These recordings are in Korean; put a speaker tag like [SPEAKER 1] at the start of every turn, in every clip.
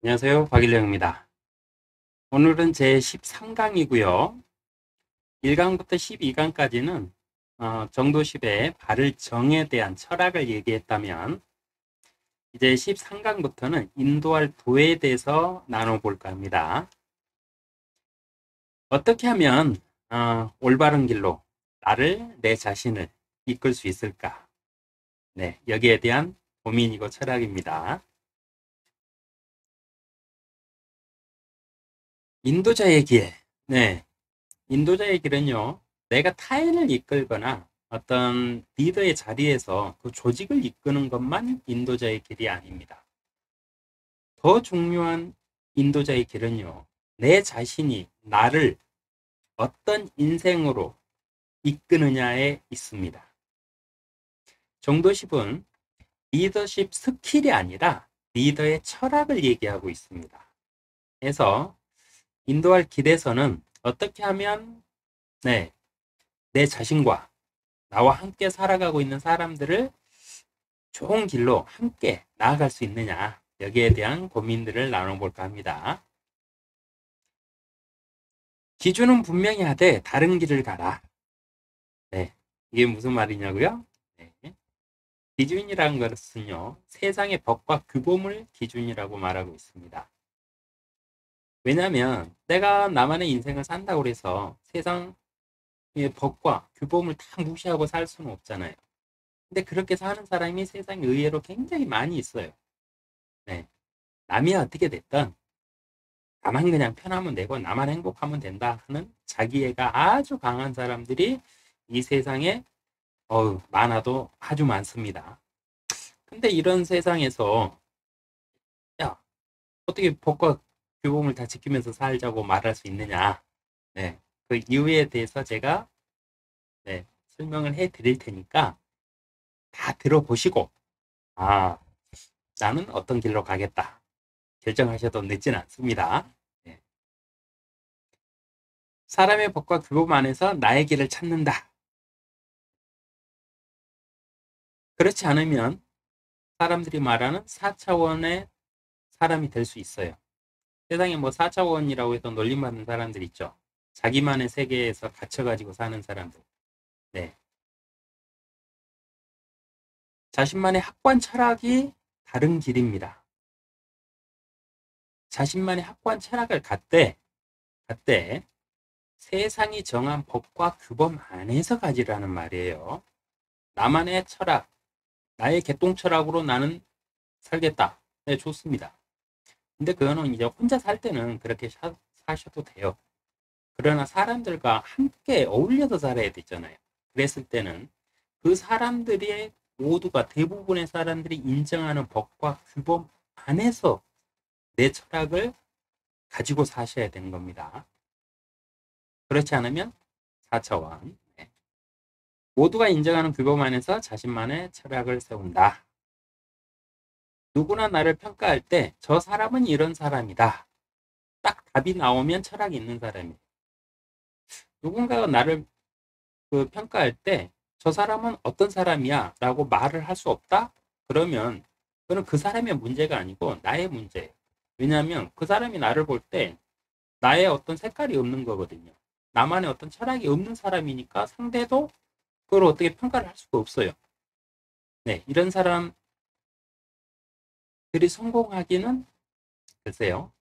[SPEAKER 1] 안녕하세요. 박일령입니다. 오늘은 제 13강이고요. 1강부터 12강까지는 정도십의 발을정에 대한 철학을 얘기했다면 이제 13강부터는 인도할 도에 대해서 나눠볼까 합니다. 어떻게 하면 올바른 길로 나를, 내 자신을 이끌 수 있을까? 네, 여기에 대한 고민이고 철학입니다. 인도자의 길. 네, 인도자의 길은요, 내가 타인을 이끌거나 어떤 리더의 자리에서 그 조직을 이끄는 것만 인도자의 길이 아닙니다. 더 중요한 인도자의 길은요, 내 자신이 나를 어떤 인생으로 이끄느냐에 있습니다. 정도십은 리더십 스킬이 아니라 리더의 철학을 얘기하고 있습니다. 그래서 인도할 길에서는 어떻게 하면 네, 내 자신과 나와 함께 살아가고 있는 사람들을 좋은 길로 함께 나아갈 수 있느냐, 여기에 대한 고민들을 나눠볼까 합니다. 기준은 분명히 하되 다른 길을 가라. 네, 이게 무슨 말이냐고요? 네. 기준이라는 것은요, 세상의 법과 규범을 기준이라고 말하고 있습니다. 왜냐하면 내가 나만의 인생을 산다고 해서 세상의 법과 규범을 다 무시하고 살 수는 없잖아요. 근데 그렇게 사는 사람이 세상에 의외로 굉장히 많이 있어요. 네. 남이 어떻게 됐든 나만 그냥 편하면 되고 나만 행복하면 된다 하는 자기애가 아주 강한 사람들이 이 세상에 많아도 아주 많습니다. 근데 이런 세상에서 야, 어떻게 법과 규범을 다 지키면서 살자고 말할 수 있느냐? 네. 그 이유에 대해서 제가 네, 설명을 해 드릴 테니까 다 들어보시고 아, 나는 어떤 길로 가겠다. 결정하셔도 늦진 않습니다. 네. 사람의 법과 규범 안에서 나의 길을 찾는다. 그렇지 않으면 사람들이 말하는 4차원의 사람이 될 수 있어요. 세상에 뭐 4차원이라고 해서 놀림받는 사람들 있죠. 자기만의 세계에서 갇혀가지고 사는 사람들. 네. 자신만의 학관 철학이 다른 길입니다. 자신만의 학관 철학을 갖되 세상이 정한 법과 규범 안에서 가지라는 말이에요. 나만의 철학, 나의 개똥 철학으로 나는 살겠다. 네, 좋습니다. 근데 그거는 이제 혼자 살 때는 그렇게 사셔도 돼요. 그러나 사람들과 함께 어울려서 살아야 되잖아요. 그랬을 때는 그 사람들이 모두가 대부분의 사람들이 인정하는 법과 규범 안에서 내 철학을 가지고 사셔야 되는 겁니다. 그렇지 않으면 4차원. 네. 모두가 인정하는 규범 안에서 자신만의 철학을 세운다. 누구나 나를 평가할 때 저 사람은 이런 사람이다. 딱 답이 나오면 철학이 있는 사람이에요. 누군가가 나를 평가할 때 저 사람은 어떤 사람이야 라고 말을 할 수 없다? 그러면 그건 그 사람의 문제가 아니고 나의 문제예요. 왜냐하면 그 사람이 나를 볼 때 나의 어떤 색깔이 없는 거거든요. 나만의 어떤 철학이 없는 사람이니까 상대도 그걸 어떻게 평가를 할 수가 없어요. 네, 이런 사람들이 성공하기는 글쎄요.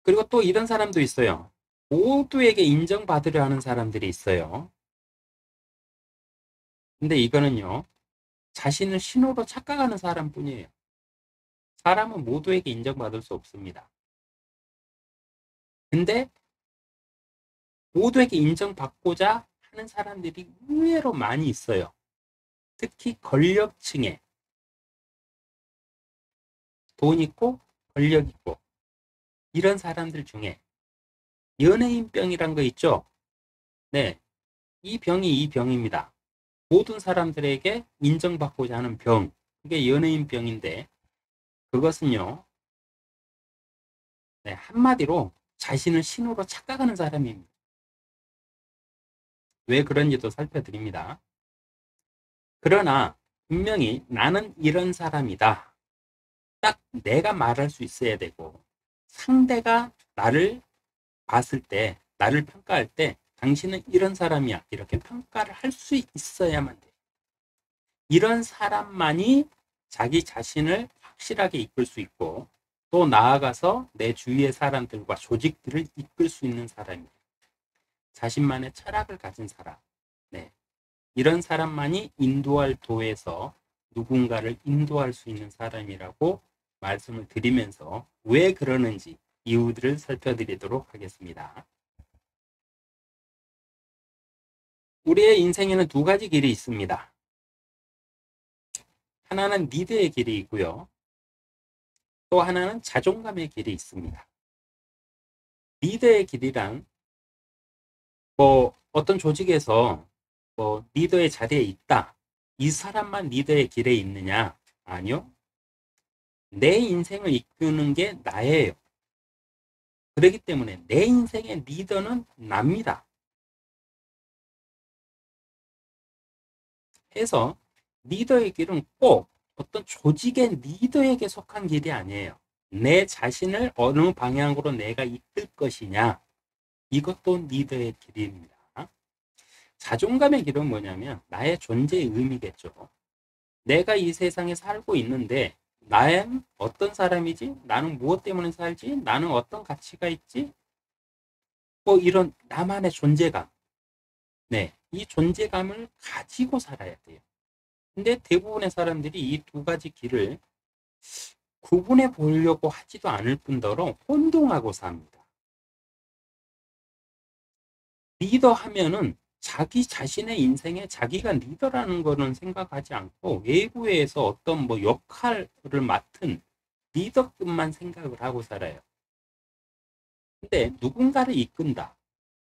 [SPEAKER 1] 그리고 또 이런 사람도 있어요. 모두에게 인정받으려 하는 사람들이 있어요. 근데 이거는요, 자신을 신호로 착각하는 사람뿐이에요. 사람은 모두에게 인정받을 수 없습니다. 근데 모두에게 인정받고자 하는 사람들이 의외로 많이 있어요. 특히 권력층에 돈 있고 권력 있고 이런 사람들 중에 연예인병이란 거 있죠? 네, 이 병이 이 병입니다. 모든 사람들에게 인정받고자 하는 병, 그게 연예인병인데 그것은요, 네, 한마디로 자신을 신호로 착각하는 사람입니다. 왜 그런지도 살펴드립니다. 그러나 분명히 나는 이런 사람이다. 딱 내가 말할 수 있어야 되고, 상대가 나를 봤을 때, 나를 평가할 때 당신은 이런 사람이야, 이렇게 평가를 할 수 있어야만 돼. 이런 사람만이 자기 자신을 확실하게 이끌 수 있고, 또 나아가서 내 주위의 사람들과 조직들을 이끌 수 있는 사람이에요. 자신만의 철학을 가진 사람. 네. 이런 사람만이 인도할 도에서 누군가를 인도할 수 있는 사람이라고 말씀을 드리면서 왜 그러는지 이유들을 살펴드리도록 하겠습니다. 우리의 인생에는 두 가지 길이 있습니다. 하나는 리드의 길이 있고요. 또 하나는 자존감의 길이 있습니다. 리더의 길이란 어떤 조직에서 리더의 자리에 있다. 이 사람만 리더의 길에 있느냐? 아니요. 내 인생을 이끄는 게 나예요. 그렇기 때문에 내 인생의 리더는 납니다. 해서 리더의 길은 꼭 어떤 조직의 리더에게 속한 길이 아니에요. 내 자신을 어느 방향으로 내가 이끌 것이냐. 이것도 리더의 길입니다. 자존감의 길은 뭐냐면 나의 존재의 의미겠죠. 내가 이 세상에 살고 있는데 나는 어떤 사람이지? 나는 무엇 때문에 살지? 나는 어떤 가치가 있지? 이런 나만의 존재감. 네, 이 존재감을 가지고 살아야 돼요. 근데 대부분의 사람들이 이 두 가지 길을 구분해 보려고 하지도 않을 뿐더러 혼동하고 삽니다. 리더 하면은 자기 자신의 인생에 자기가 리더라는 거는 생각하지 않고 외부에서 어떤 역할을 맡은 리더급만 생각을 하고 살아요. 근데 누군가를 이끈다.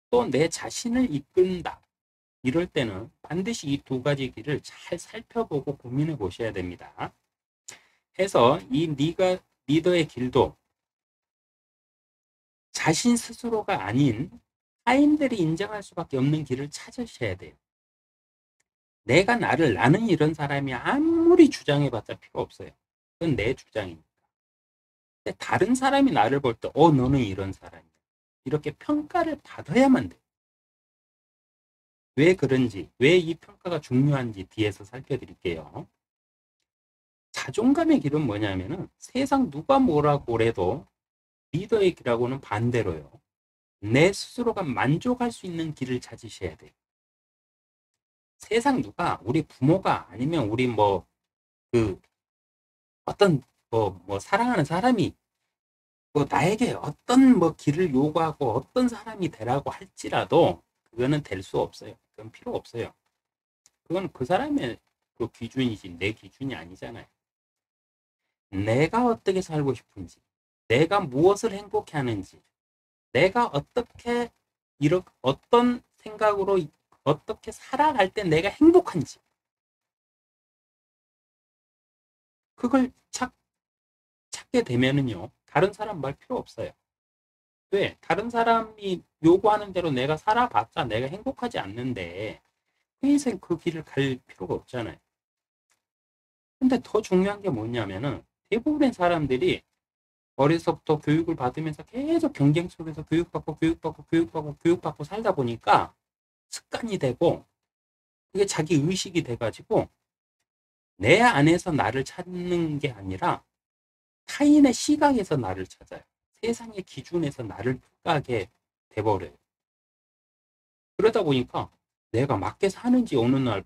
[SPEAKER 1] 또 내 자신을 이끈다. 이럴 때는 반드시 이 두 가지 길을 잘 살펴보고 고민해 보셔야 됩니다. 해서 이 리더의 길도 자신 스스로가 아닌 타인들이 인정할 수밖에 없는 길을 찾으셔야 돼요. 나는 이런 사람이 아무리 주장해봤자 필요 없어요. 그건 내 주장이니까. 근데 다른 사람이 나를 볼 때, 너는 이런 사람이야. 이렇게 평가를 받아야만 돼. 왜 그런지, 왜 이 평가가 중요한지 뒤에서 살펴드릴게요. 자존감의 길은 뭐냐면은 세상 누가 뭐라고 그래도 리더의 길하고는 반대로요. 내 스스로가 만족할 수 있는 길을 찾으셔야 돼요. 세상 누가 우리 부모가 아니면 우리 어떤 사랑하는 사람이 나에게 어떤 길을 요구하고 어떤 사람이 되라고 할지라도 그거는 될 수 없어요. 그건 필요 없어요. 그건 그 사람의 그 기준이지 내 기준이 아니잖아요. 내가 어떻게 살고 싶은지, 내가 무엇을 행복해 하는지, 내가 어떤 생각으로 어떻게 살아갈 때 내가 행복한지, 그걸 찾게 되면은요, 다른 사람 말 필요 없어요. 왜? 다른 사람이 요구하는 대로 내가 살아봤자 내가 행복하지 않는데, 그 인생 그 길을 갈 필요가 없잖아요. 근데 더 중요한 게 뭐냐면은, 대부분의 사람들이 어려서부터 교육을 받으면서 계속 경쟁 속에서 교육받고 살다 보니까 습관이 되고, 그게 자기 의식이 돼가지고, 내 안에서 나를 찾는 게 아니라 타인의 시각에서 나를 찾아요. 세상의 기준에서 나를 평가하게 돼버려요. 그러다 보니까 내가 맞게 사는지 어느 날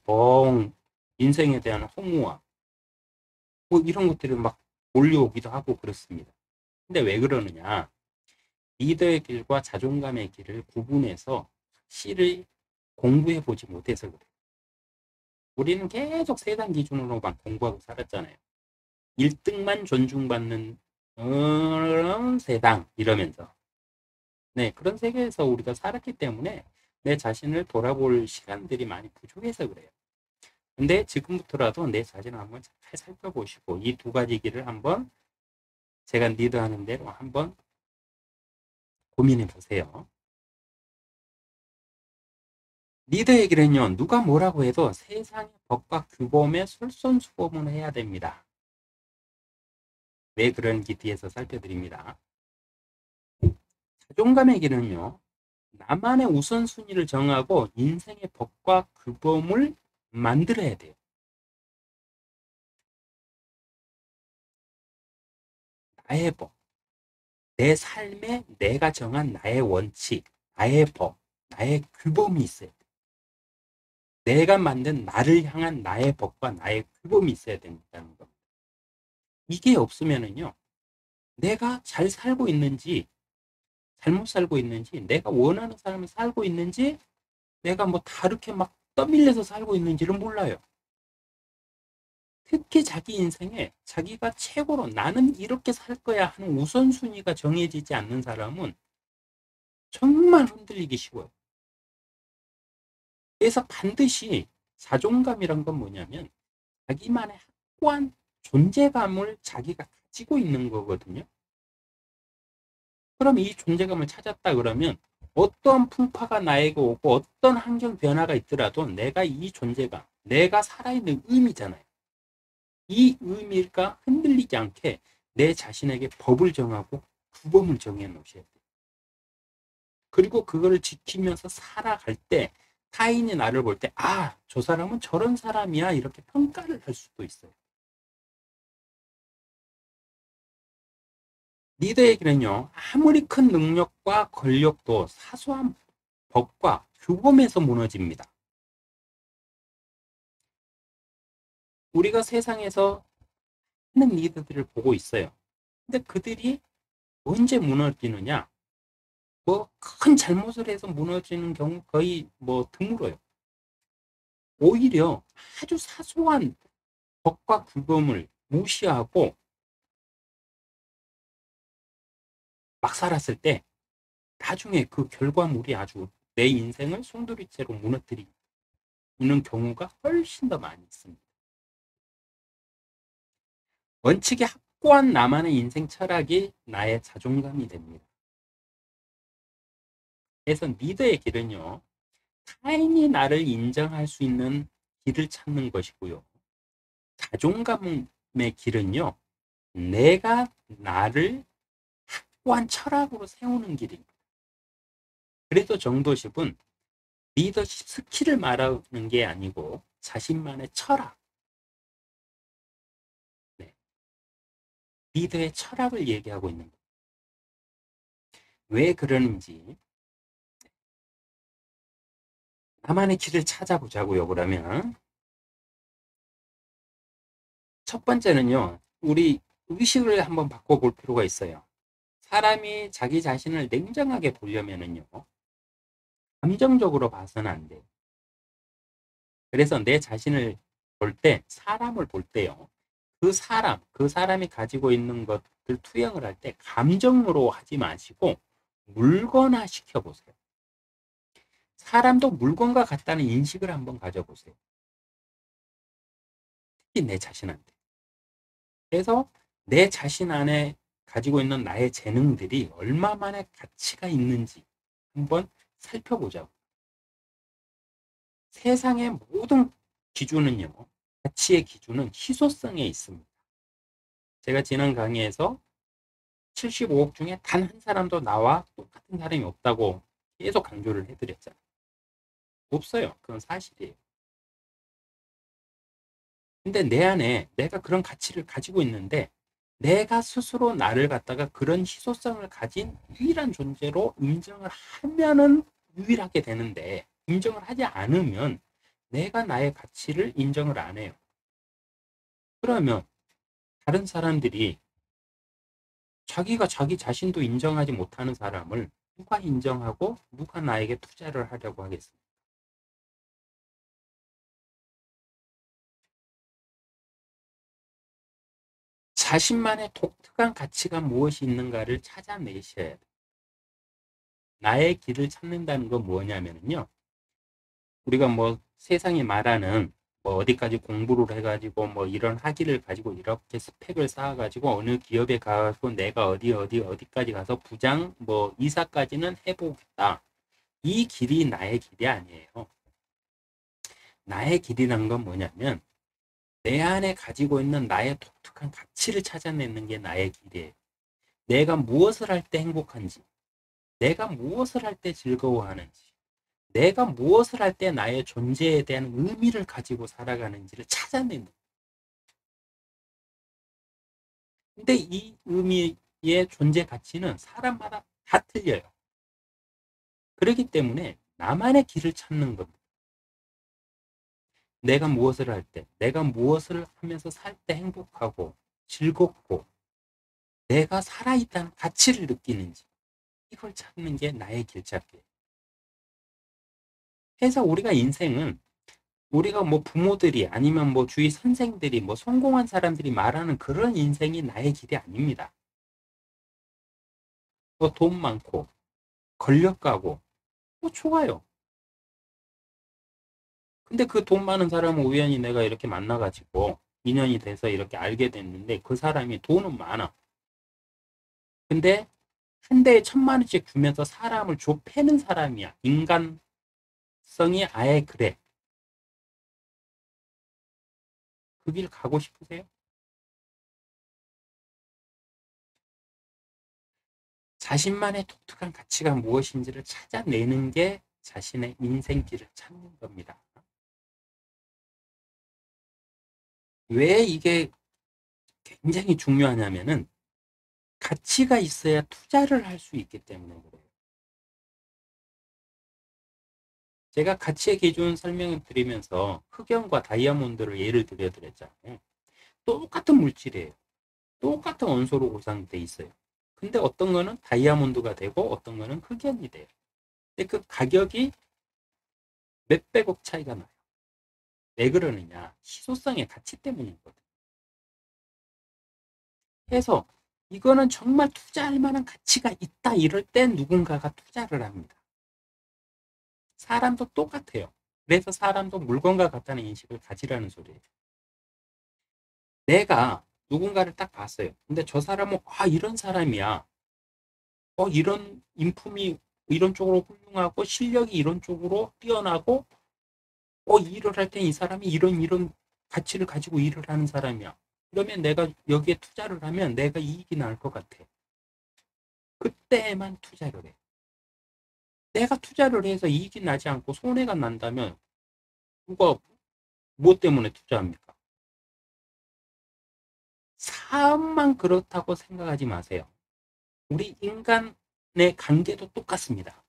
[SPEAKER 1] 인생에 대한 허무와 이런 것들이 막 몰려오기도 하고 그렇습니다. 근데 왜 그러느냐? 리더의 길과 자존감의 길을 구분해서 확실히 공부해 보지 못해서 그래요. 우리는 계속 세상 기준으로만 공부하고 살았잖아요. 1등만 존중받는 세상 이러면서. 네, 그런 세계에서 우리가 살았기 때문에 내 자신을 돌아볼 시간들이 많이 부족해서 그래요. 근데 지금부터라도 내 자신을 한번 잘 살펴보시고 이 두 가지 길을 한번 제가 리드하는 대로 한번 고민해 보세요. 리더의 길은요, 누가 뭐라고 해도 세상의 법과 규범에 솔선수범을 해야 됩니다. 왜 그런지 뒤에서 살펴드립니다. 자존감의 길은요, 나만의 우선순위를 정하고 인생의 법과 규범을 만들어야 돼요. 나의 법, 내 삶에 내가 정한 나의 원칙, 나의 법, 나의 규범이 있어야 돼. 내가 만든 나를 향한 나의 법과 나의 규범이 있어야 된다는 겁니다. 이게 없으면은요, 내가 잘 살고 있는지, 잘못 살고 있는지, 내가 원하는 삶을 살고 있는지, 내가 뭐 다르게 막 떠밀려서 살고 있는지를 몰라요. 특히 자기 인생에 자기가 최고로 나는 이렇게 살 거야 하는 우선순위가 정해지지 않는 사람은 정말 흔들리기 쉬워요. 그래서 반드시 자존감이란 건 뭐냐면 자기만의 확고한 존재감을 자기가 가지고 있는 거거든요. 그럼 이 존재감을 찾았다 그러면 어떤 풍파가 나에게 오고 어떤 환경 변화가 있더라도 내가 이 존재감, 내가 살아있는 의미잖아요. 이 의미가 흔들리지 않게 내 자신에게 법을 정하고 규범을 정해 놓으셔야 돼요. 그리고 그거를 지키면서 살아갈 때 타인이 나를 볼 때, 아, 저 사람은 저런 사람이야. 이렇게 평가를 할 수도 있어요. 리더의 길은요, 아무리 큰 능력과 권력도 사소한 법과 규범에서 무너집니다. 우리가 세상에서 많은 리더들을 보고 있어요. 근데 그들이 언제 무너지느냐? 뭐 큰 잘못을 해서 무너지는 경우 거의 뭐 드물어요. 오히려 아주 사소한 법과 규범을 무시하고 막 살았을 때 나중에 그 결과물이 아주 내 인생을 송두리째로 무너뜨리는 경우가 훨씬 더 많이 있습니다. 원칙이 확고한 나만의 인생 철학이 나의 자존감이 됩니다. 그래서 리더의 길은요, 타인이 나를 인정할 수 있는 길을 찾는 것이고요. 자존감의 길은요, 내가 나를 확고한 철학으로 세우는 길입니다. 그래서 정도십은 리더십 스킬을 말하는 게 아니고 자신만의 철학, 네. 리더의 철학을 얘기하고 있는 거예요. 왜 그러는지 나만의 길을 찾아보자고요. 그러면 첫 번째는요, 우리 의식을 한번 바꿔볼 필요가 있어요. 사람이 자기 자신을 냉정하게 보려면은요, 감정적으로 봐서는 안 돼요. 그래서 내 자신을 볼 때, 사람을 볼 때요, 그 사람이 가지고 있는 것들 투영을 할 때 감정으로 하지 마시고 물건화 시켜보세요. 사람도 물건과 같다는 인식을 한번 가져보세요. 특히 내 자신한테. 그래서 내 자신 안에 가지고 있는 나의 재능들이 얼마만의 가치가 있는지 한번 살펴보자고. 세상의 모든 기준은요, 가치의 기준은 희소성에 있습니다. 제가 지난 강의에서 75억 중에 단 한 사람도 나와 똑같은 사람이 없다고 계속 강조를 해드렸잖아요. 없어요. 그건 사실이에요. 근데 내 안에 내가 그런 가치를 가지고 있는데 내가 스스로 나를 갖다가 그런 희소성을 가진 유일한 존재로 인정을 하면은 유일하게 되는데 인정을 하지 않으면 내가 나의 가치를 인정을 안 해요. 그러면 다른 사람들이 자기가 자기 자신도 인정하지 못하는 사람을 누가 인정하고 누가 나에게 투자를 하려고 하겠습니까? 자신만의 독특한 가치가 무엇이 있는가를 찾아내셔야 돼요. 나의 길을 찾는다는 건 뭐냐면요. 우리가 뭐 세상이 말하는 뭐 어디까지 공부를 해가지고 뭐 이런 학위를 가지고 이렇게 스펙을 쌓아가지고 어느 기업에 가서 내가 어디까지 가서 부장 뭐 이사까지는 해보겠다. 이 길이 나의 길이 아니에요. 나의 길이란 건 뭐냐면 내 안에 가지고 있는 나의 독특한 가치를 찾아내는 게 나의 길이에요. 내가 무엇을 할 때 행복한지, 내가 무엇을 할 때 즐거워하는지, 내가 무엇을 할 때 나의 존재에 대한 의미를 가지고 살아가는지를 찾아내는. 근데 이 의미의 존재 가치는 사람마다 다 틀려요. 그렇기 때문에 나만의 길을 찾는 겁니다. 내가 무엇을 할 때, 내가 무엇을 하면서 살 때 행복하고 즐겁고 내가 살아있다는 가치를 느끼는지 이걸 찾는 게 나의 길찾기예요. 그래서 우리가 인생은 우리가 뭐 부모들이 아니면 뭐 주위 선생들이 뭐 성공한 사람들이 말하는 그런 인생이 나의 길이 아닙니다. 뭐 돈 많고 권력 가고 뭐 좋아요. 근데 그 돈 많은 사람은 우연히 내가 이렇게 만나가지고 인연이 돼서 이렇게 알게 됐는데 그 사람이 돈은 많아. 근데 한 대에 1,000만 원씩 주면서 사람을 좁혀는 사람이야. 인간성이 아예 그래. 그 길 가고 싶으세요? 자신만의 독특한 가치가 무엇인지를 찾아내는 게 자신의 인생길을 찾는 겁니다. 왜 이게 굉장히 중요하냐면은 가치가 있어야 투자를 할 수 있기 때문에 그래요. 제가 가치의 기준 설명을 드리면서 흑연과 다이아몬드를 예를 들어드렸잖아요. 똑같은 물질이에요. 똑같은 원소로 구성돼 있어요. 근데 어떤 거는 다이아몬드가 되고 어떤 거는 흑연이 돼요. 근데 그 가격이 몇백억 차이가 나요. 왜 그러느냐? 희소성의 가치 때문이거든. 그래서 이거는 정말 투자할 만한 가치가 있다 이럴 땐 누군가가 투자를 합니다. 사람도 똑같아요. 그래서 사람도 물건과 같다는 인식을 가지라는 소리예요. 내가 누군가를 딱 봤어요. 근데 저 사람은 이런 사람이야. 이런 인품이 이런 쪽으로 훌륭하고 실력이 이런 쪽으로 뛰어나고 일을 할 때 이 사람이 이런 가치를 가지고 일을 하는 사람이야. 그러면 내가 여기에 투자를 하면 내가 이익이 날 것 같아. 그때만 투자를 해. 내가 투자를 해서 이익이 나지 않고 손해가 난다면 누가 무엇 때문에 투자합니까? 사업만 그렇다고 생각하지 마세요. 우리 인간의 관계도 똑같습니다.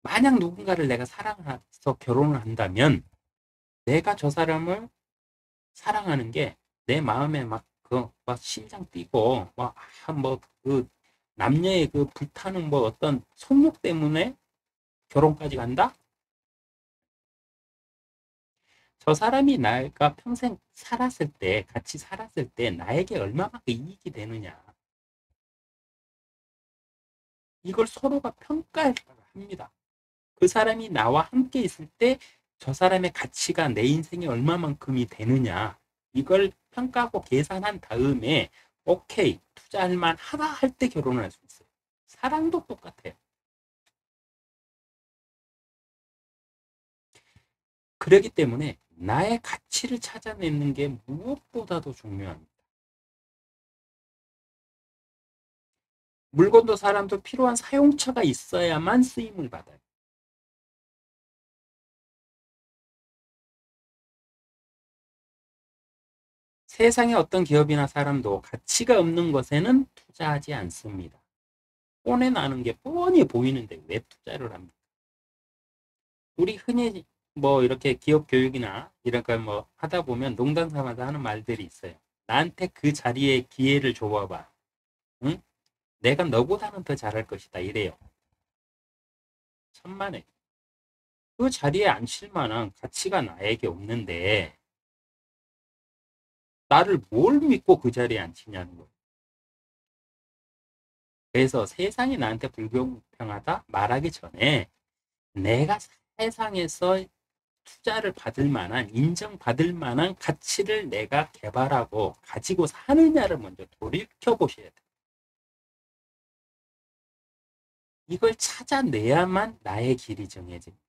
[SPEAKER 1] 만약 누군가를 내가 사랑해서 결혼을 한다면 내가 저 사람을 사랑하는 게 내 마음에 막 심장 뛰고 그 남녀의 그 불타는 뭐 어떤 성욕 때문에 결혼까지 간다? 저 사람이 나가 평생 살았을 때 같이 살았을 때 나에게 얼마만큼 이익이 되느냐 이걸 서로가 평가를 합니다. 그 사람이 나와 함께 있을 때 저 사람의 가치가 내 인생에 얼마만큼이 되느냐 이걸 평가하고 계산한 다음에 오케이 투자할 만하다 할 때 결혼을 할 수 있어요. 사랑도 똑같아요. 그렇기 때문에 나의 가치를 찾아내는 게 무엇보다도 중요합니다. 물건도 사람도 필요한 사용처가 있어야만 쓰임을 받아요. 세상의 어떤 기업이나 사람도 가치가 없는 것에는 투자하지 않습니다. 뻔해 나는 게 뻔히 보이는데 왜 투자를 합니까? 우리 흔히 뭐 이렇게 기업 교육이나 이런 걸 뭐 하다 보면 농담 삼아서 하는 말들이 있어요. 나한테 그 자리에 기회를 줘봐봐. 응? 내가 너보다는 더 잘할 것이다. 이래요. 천만에. 그 자리에 앉힐 만한 가치가 나에게 없는데 나를 뭘 믿고 그 자리에 앉히냐는 거예요. 그래서 세상이 나한테 불공평하다 말하기 전에 내가 세상에서 투자를 받을 만한, 인정받을 만한 가치를 내가 개발하고 가지고 사느냐를 먼저 돌이켜보셔야 돼요. 이걸 찾아내야만 나의 길이 정해집니다.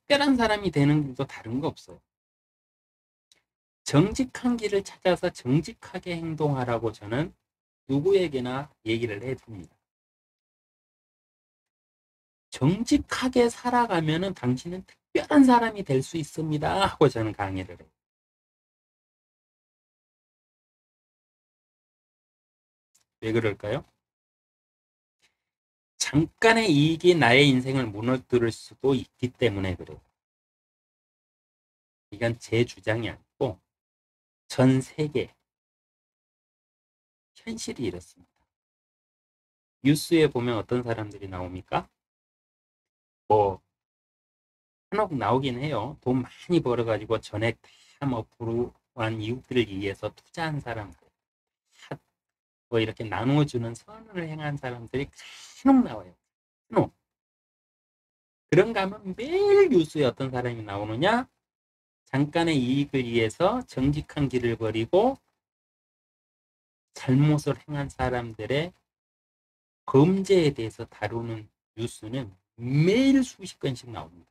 [SPEAKER 1] 특별한 사람이 되는 길도 다른 거 없어요. 정직한 길을 찾아서 정직하게 행동하라고 저는 누구에게나 얘기를 해줍니다. 정직하게 살아가면은 당신은 특별한 사람이 될 수 있습니다 하고 저는 강의를 해요. 왜 그럴까요? 잠깐의 이익이 나의 인생을 무너뜨릴 수도 있기 때문에 그래요. 이건 제 주장이 아니고 전 세계 현실이 이렇습니다. 뉴스에 보면 어떤 사람들이 나옵니까? 뭐 한옥 나오긴 해요. 돈 많이 벌어가지고 전액 다 뭐 불우한 이웃들을 위해서 투자한 사람들, 뭐 이렇게 나누어주는 선을 행한 사람들이 간혹 나와요. 간혹. 그런가 하면 매일 뉴스에 어떤 사람이 나오느냐? 잠깐의 이익을 위해서 정직한 길을 버리고 잘못을 행한 사람들의 범죄에 대해서 다루는 뉴스는 매일 수십 건씩 나옵니다.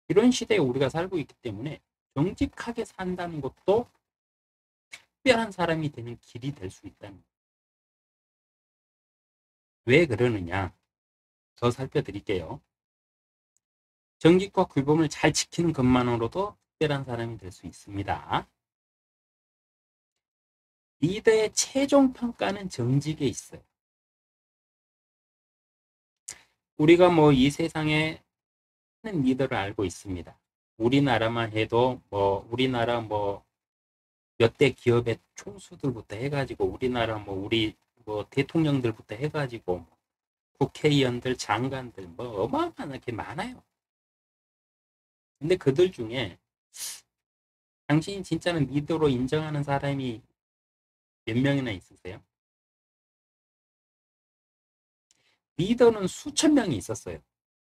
[SPEAKER 1] 이런 시대에 우리가 살고 있기 때문에 정직하게 산다는 것도 특별한 사람이 되는 길이 될 수 있다는 거예요. 왜 그러느냐? 더 살펴드릴게요. 정직과 규범을 잘 지키는 것만으로도 특별한 사람이 될 수 있습니다. 리더의 최종 평가는 정직에 있어요. 우리가 뭐 이 세상에 많은 리더를 알고 있습니다. 우리나라만 해도 뭐 우리나라 뭐 몇 대 기업의 총수들부터 해가지고 우리나라 뭐 우리 뭐 대통령들부터 해가지고 국회의원들, 장관들 뭐 어마어마하게 많아요. 근데 그들 중에 당신이 진짜는 리더로 인정하는 사람이 몇 명이나 있으세요? 리더는 수천 명이 있었어요.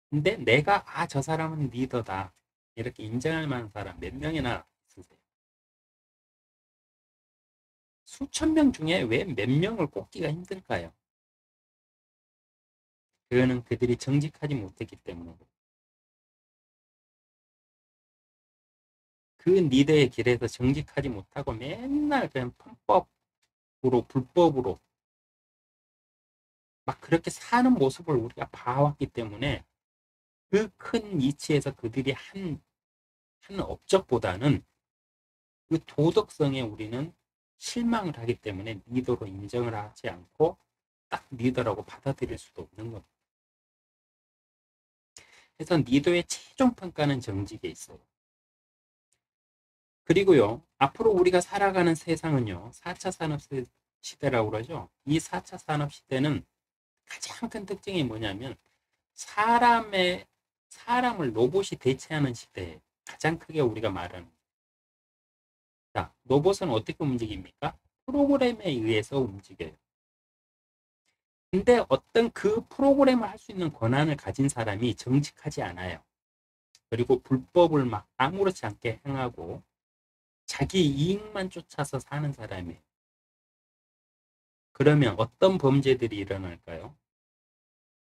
[SPEAKER 1] 근데 내가 저 사람은 리더다 이렇게 인정할 만한 사람 몇 명이나 있으세요? 수천 명 중에 왜 몇 명을 꼽기가 힘들까요? 그거는 그들이 정직하지 못했기 때문에 그 리더의 길에서 정직하지 못하고 맨날 그냥 편법으로 불법으로 막 그렇게 사는 모습을 우리가 봐왔기 때문에 그 큰 이치에서 그들이 한 업적보다는 그 도덕성에 우리는 실망을 하기 때문에 리더로 인정을 하지 않고 딱 리더라고 받아들일 수도 없는 겁니다. 그래서 리더의 최종 평가는 정직에 있어요. 그리고요, 앞으로 우리가 살아가는 세상은요, 4차 산업 시대라고 그러죠. 이 4차 산업 시대는 가장 큰 특징이 뭐냐면 사람을 로봇이 대체하는 시대에 가장 크게 우리가 말하는. 자, 로봇은 어떻게 움직입니까? 프로그램에 의해서 움직여요. 근데 어떤 그 프로그램을 할 수 있는 권한을 가진 사람이 정직하지 않아요. 그리고 불법을 막 아무렇지 않게 행하고 자기 이익만 쫓아서 사는 사람이에요. 그러면 어떤 범죄들이 일어날까요?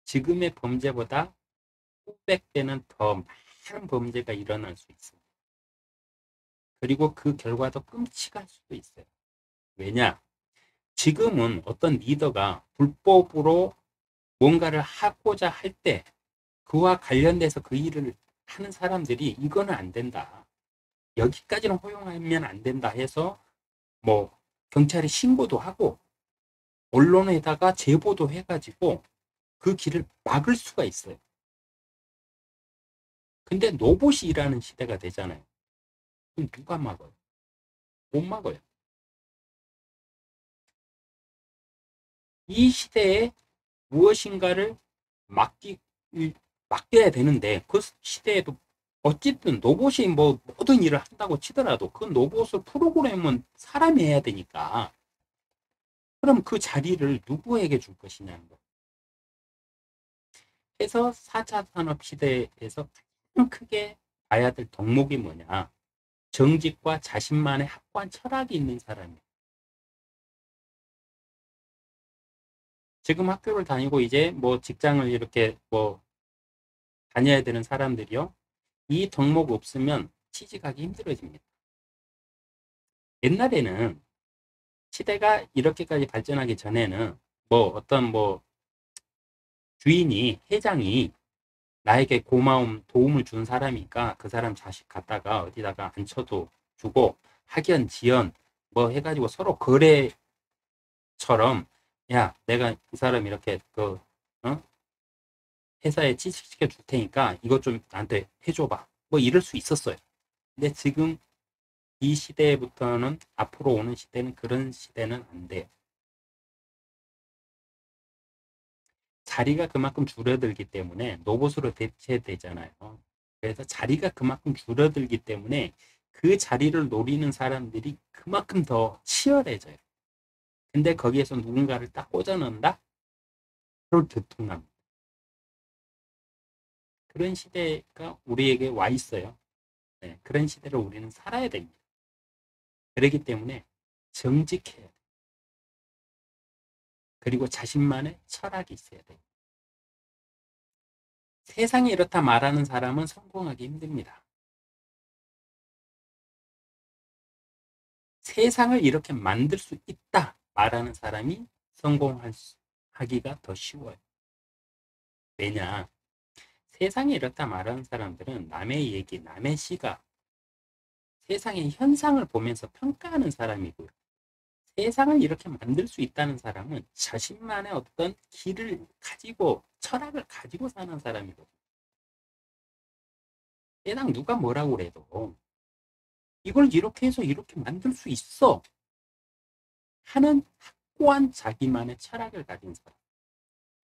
[SPEAKER 1] 지금의 범죄보다 수백 배는 더 많은 범죄가 일어날 수 있습니다. 그리고 그 결과도 끔찍할 수도 있어요. 왜냐? 지금은 어떤 리더가 불법으로 뭔가를 하고자 할 때 그와 관련돼서 그 일을 하는 사람들이 이거는 안 된다. 여기까지는 허용하면 안 된다 해서 뭐 경찰에 신고도 하고 언론에다가 제보도 해가지고 그 길을 막을 수가 있어요. 근데 로봇이 일하는 시대가 되잖아요. 그럼 누가 막아요? 못 막아요. 이 시대에 무엇인가를 맡기, 맡겨야 되는데 그 시대에도 어쨌든 로봇이 뭐 모든 일을 한다고 치더라도 그 로봇을 프로그램은 사람이 해야 되니까 그럼 그 자리를 누구에게 줄 것이냐는 거예요. 그래서 4차 산업 시대에서 가장 크게 봐야 될 덕목이 뭐냐? 정직과 자신만의 확고한 철학이 있는 사람이에요. 지금 학교를 다니고 이제 뭐 직장을 이렇게 뭐 다녀야 되는 사람들이요. 이 덕목 없으면 취직하기 힘들어집니다. 옛날에는 시대가 이렇게까지 발전하기 전에는 뭐 어떤 뭐 주인이 회장이 나에게 고마움 도움을 준 사람이니까 그 사람 자식 갖다가 어디다가 앉혀도 주고 학연 지연 뭐 해가지고 서로 거래처럼 야 내가 이 사람 이렇게 그 어? 회사에 취직시켜 줄 테니까 이것 좀 나한테 해줘봐 뭐 이럴 수 있었어요. 근데 지금 이 시대부터는 앞으로 오는 시대는 그런 시대는 안 돼요. 자리가 그만큼 줄어들기 때문에 로봇으로 대체되잖아요. 그래서 자리가 그만큼 줄어들기 때문에 그 자리를 노리는 사람들이 그만큼 더 치열해져요. 근데 거기에서 누군가를 딱 꽂아 넣는다? 그걸 들통납니다. 그런 시대가 우리에게 와 있어요. 네, 그런 시대를 우리는 살아야 됩니다. 그렇기 때문에 정직해야 돼요. 그리고 자신만의 철학이 있어야 돼요. 세상이 이렇다 말하는 사람은 성공하기 힘듭니다. 세상을 이렇게 만들 수 있다 말하는 사람이 성공하기가 더 쉬워요. 왜냐? 세상이 이렇다 말하는 사람들은 남의 얘기, 남의 시각, 세상의 현상을 보면서 평가하는 사람이고요. 세상을 이렇게 만들 수 있다는 사람은 자신만의 어떤 길을 가지고, 철학을 가지고 사는 사람이거든요. 세상 누가 뭐라고 그래도 이걸 이렇게 해서 이렇게 만들 수 있어 하는 확고한 자기만의 철학을 가진 사람.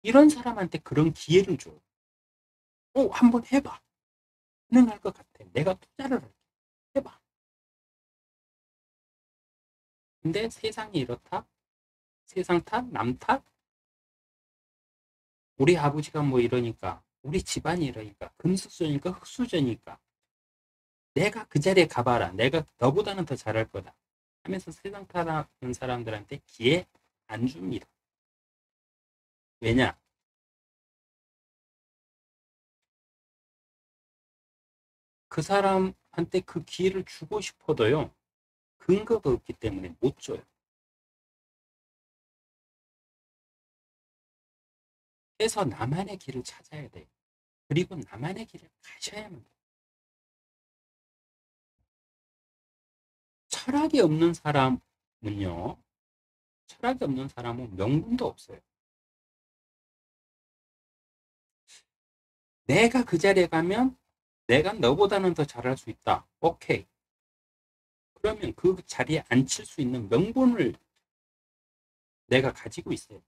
[SPEAKER 1] 이런 사람한테 그런 기회를 줘요. 한번 해봐. 가능할 것 같아. 내가 투자를 할게. 해봐. 근데 세상이 이렇다? 세상 탓? 남 탓? 우리 아버지가 뭐 이러니까, 우리 집안이 이러니까, 금수저니까 흙수저니까, 내가 그 자리에 가봐라. 내가 너보다는 더 잘할 거다. 하면서 세상 탓하는 사람들한테 기회 안 줍니다. 왜냐? 그 사람한테 그 기회를 주고 싶어도요. 근거가 없기 때문에 못 줘요. 그래서 나만의 길을 찾아야 돼요. 그리고 나만의 길을 가셔야만 돼요. 철학이 없는 사람은요. 철학이 없는 사람은 명분도 없어요. 내가 그 자리에 가면 내가 너보다는 더 잘할 수 있다. 오케이. 그러면 그 자리에 앉힐 수 있는 명분을 내가 가지고 있어야 돼.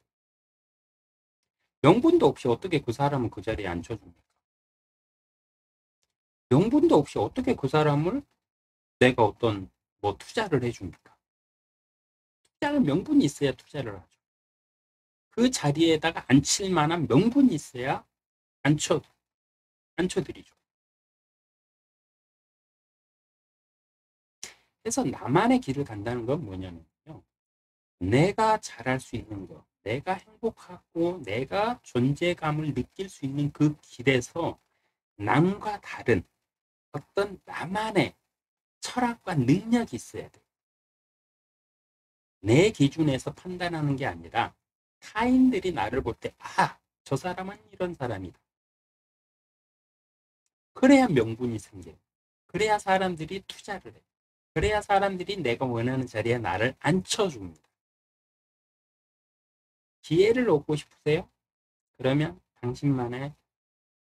[SPEAKER 1] 명분도 없이 어떻게 그 사람을 그 자리에 앉혀줍니까? 명분도 없이 어떻게 그 사람을 내가 어떤 뭐 투자를 해줍니까? 투자는 명분이 있어야 투자를 하죠. 그 자리에다가 앉힐 만한 명분이 있어야 앉혀, 앉혀드리죠. 그래서 나만의 길을 간다는 건 뭐냐면요. 내가 잘할 수 있는 것, 내가 행복하고 내가 존재감을 느낄 수 있는 그 길에서 남과 다른 어떤 나만의 철학과 능력이 있어야 돼. 내 기준에서 판단하는 게 아니라 타인들이 나를 볼 때, 저 사람은 이런 사람이다. 그래야 명분이 생겨요. 그래야 사람들이 투자를 해. 그래야 사람들이 내가 원하는 자리에 나를 앉혀줍니다. 기회를 얻고 싶으세요? 그러면 당신만의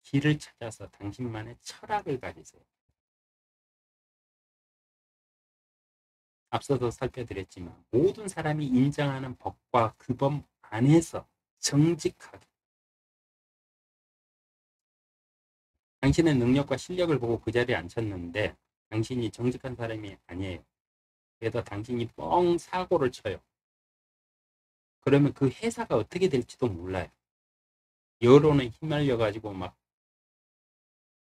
[SPEAKER 1] 길을 찾아서 당신만의 철학을 가지세요. 앞서도 살펴드렸지만 모든 사람이 인정하는 법과 그 법 안에서 정직하게 당신의 능력과 실력을 보고 그 자리에 앉혔는데 당신이 정직한 사람이 아니에요. 그래서 당신이 뻥 사고를 쳐요. 그러면 그 회사가 어떻게 될지도 몰라요. 여론에 휘말려 가지고 막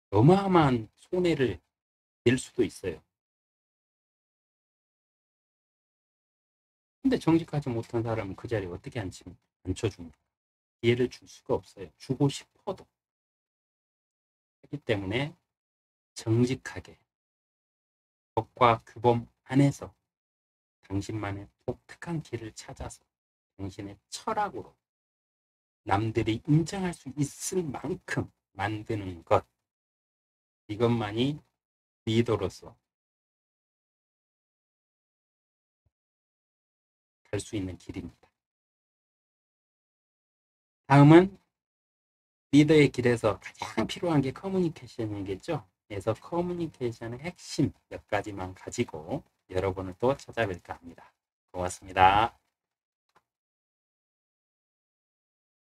[SPEAKER 1] 어마어마한 손해를 낼 수도 있어요. 근데 정직하지 못한 사람은 그 자리에 어떻게 앉혀줍니까? 기회를 줄 수가 없어요. 주고 싶어도. 그렇기 때문에 정직하게 법과 규범 안에서 당신만의 독특한 길을 찾아서 당신의 철학으로 남들이 인정할 수 있을 만큼 만드는 것, 이것만이 리더로서 갈 수 있는 길입니다. 다음은 리더의 길에서 가장 필요한 게 커뮤니케이션이겠죠. 그래서 커뮤니케이션의 핵심 몇 가지만 가지고 여러분을 또 찾아뵐까 합니다. 고맙습니다.